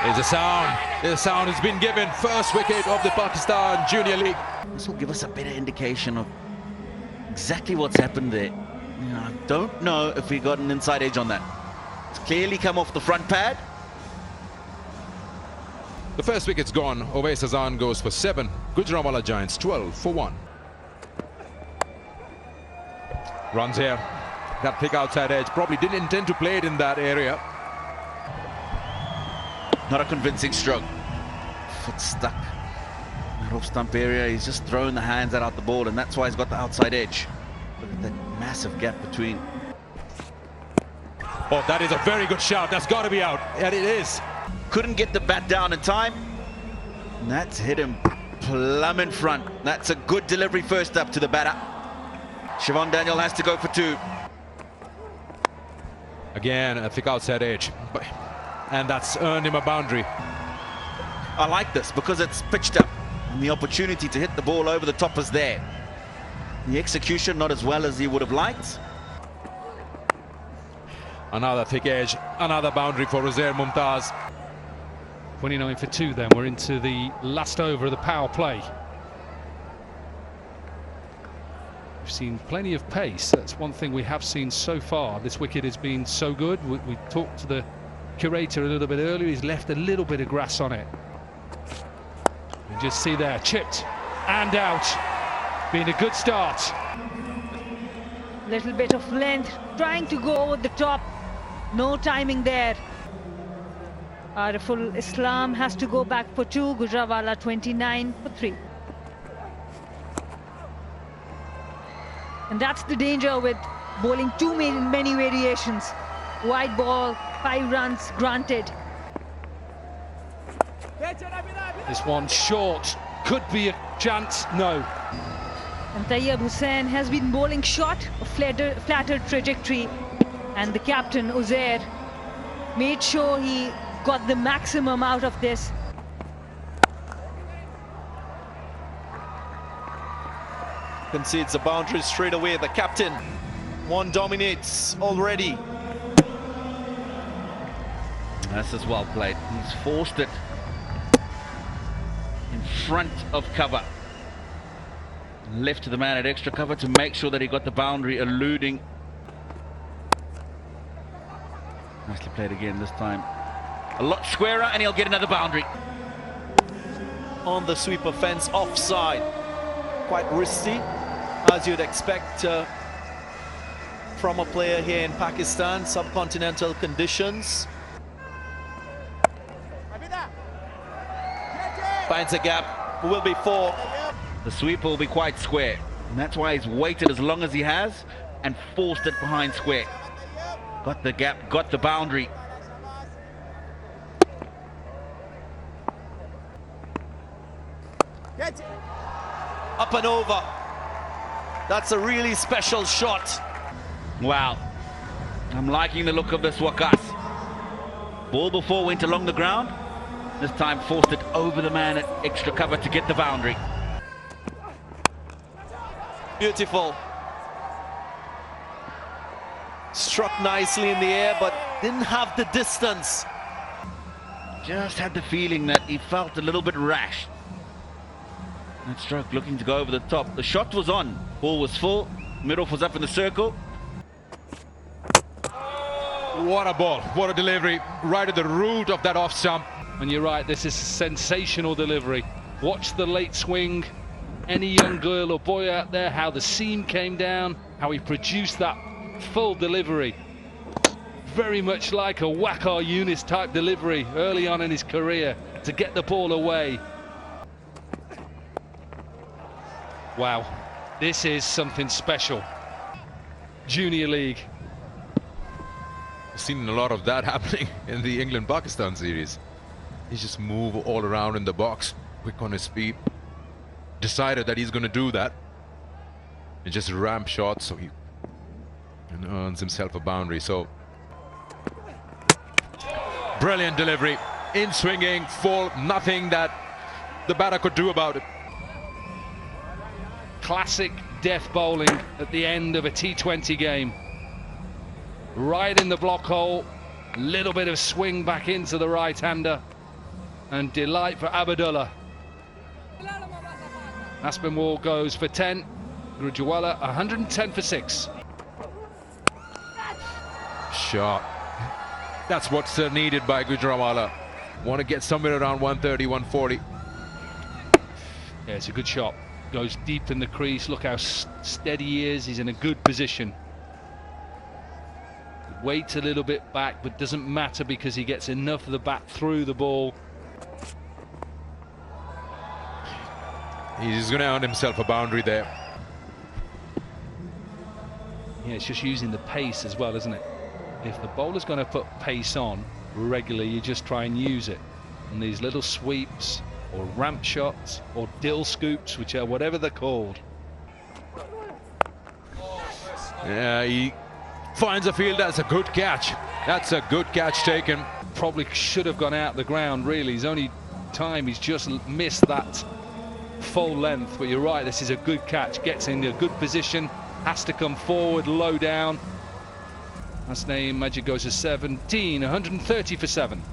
Here's a sound. The sound has been given. First wicket of the Pakistan Junior League. This will give us a better indication of exactly what's happened there. I don't know if we got an inside edge on that. It's clearly come off the front pad. The first wicket's gone. Owais Hazan goes for 7. Gujranwala Giants 12 for 1. Runs here. That thick outside edge. Probably didn't intend to play it in that area. Not a convincing stroke. Foot stuck in that off stump area. He's just throwing the hands out the ball, and that's why he's got the outside edge. Look at that massive gap between. Oh, that is a very good shot. That's got to be out. And it is. Couldn't get the bat down in time. And that's hit him plumb in front. That's a good delivery first up to the batter. Siobhan Daniel has to go for 2. Again, a thick outside edge. And that's earned him a boundary. I like this because it's pitched up and the opportunity to hit the ball over the top is there. The execution not as well as he would have liked. Another thick edge, another boundary for Rozair Mumtaz. 29 for 2 then. We're into the last over of the power play. We've seen plenty of pace. That's one thing we have seen so far. This wicket has been so good. We talked to the curator a little bit earlier. He's left a little bit of grass on it. You just see there, chipped and out. Been a good start. Little bit of length, trying to go over the top. No timing there. Ariful Islam has to go back for 2. Gujranwala 29 for 3. And that's the danger with bowling too many variations. Wide ball, 5 runs granted. This one short, could be a chance, no. And Tayyab Hussain has been bowling short, a flatter trajectory. And the captain, Uzair, made sure he got the maximum out of this. Concedes a boundary straight away. The captain, 1 dominates already. This is well played. He's forced it in front of cover. Left to the man at extra cover to make sure that he got the boundary, eluding. Nicely played again this time. A lot squarer, and he'll get another boundary. On the sweeper fence, offside. Quite risky, as you'd expect from a player here in Pakistan. Subcontinental conditions. Finds a gap, will be 4. The sweeper will be quite square, and that's why he's waited as long as he has and forced it behind square. Got the gap, got the boundary. Up and over. That's a really special shot. Wow. I'm liking the look of this Wakas. Ball before went along the ground. This time forced it over the man at extra cover to get the boundary. Beautiful. Struck nicely in the air, but didn't have the distance. Just had the feeling that he felt a little bit rash. That stroke looking to go over the top. The shot was on. Ball was full. Middle was up in the circle. What a ball. What a delivery. Right at the root of that off stump. And you're right, this is a sensational delivery. Watch the late swing. Any young girl or boy out there, how the seam came down, how he produced that full delivery. Very much like a Waqar Younis type delivery early on in his career to get the ball away. Wow, this is something special. Junior League. I've seen a lot of that happening in the England-Pakistan series. He just move all around in the box, quick on his feet. Decided that he's going to do that. And just ramp shots, so he earns himself a boundary. So brilliant delivery, in swinging, full, nothing that the batter could do about it. Classic death bowling at the end of a T20 game. Right in the block hole, little bit of swing back into the right-hander. and delight for Abdullah. Aspinwall goes for 10. Gujranwala 110 for 6. Shot. That's what's needed by Gujranwala. Want to get somewhere around 130, 140. Yeah, it's a good shot. Goes deep in the crease. Look how steady he is. He's in a good position. Waits a little bit back, but doesn't matter because he gets enough of the bat through the ball. He's going to earn himself a boundary there. Yeah, it's just using the pace as well, isn't it? If the bowler's going to put pace on regularly, you just try and use it. And these little sweeps or ramp shots or dill scoops, which are whatever they're called. Yeah, he finds a field. That's a good catch. That's a good catch taken. Probably should have gone out the ground, really. His only time, he's just missed that full length. But you're right, this is a good catch. Gets in a good position, has to come forward, low down. That's name Magic goes to 17, 130 for 7.